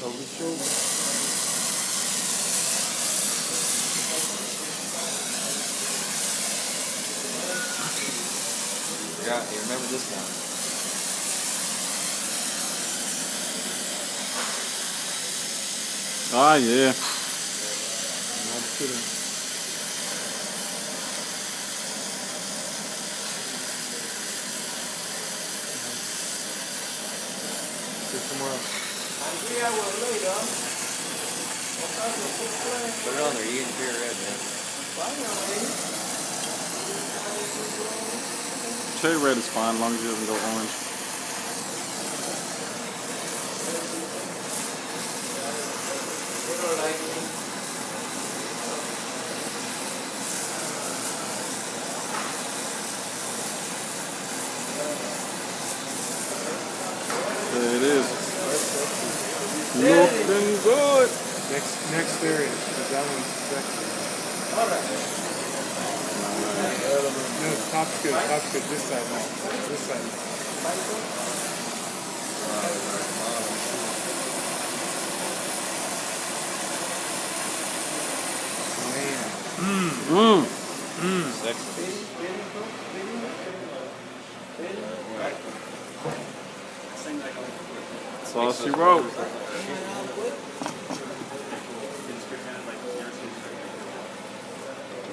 Over the shoulder. Yeah, you remember this one. Ah, yeah. Tomorrow. Put it on there, you can hear red, man. Cherry red is fine as long as it doesn't go orange. There it is. Looking good. Next area, because that one's sexy. No, top's good, top's good. This side now. This side. Man. Sexy. That's all she wrote.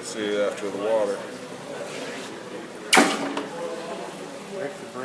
See it after the water.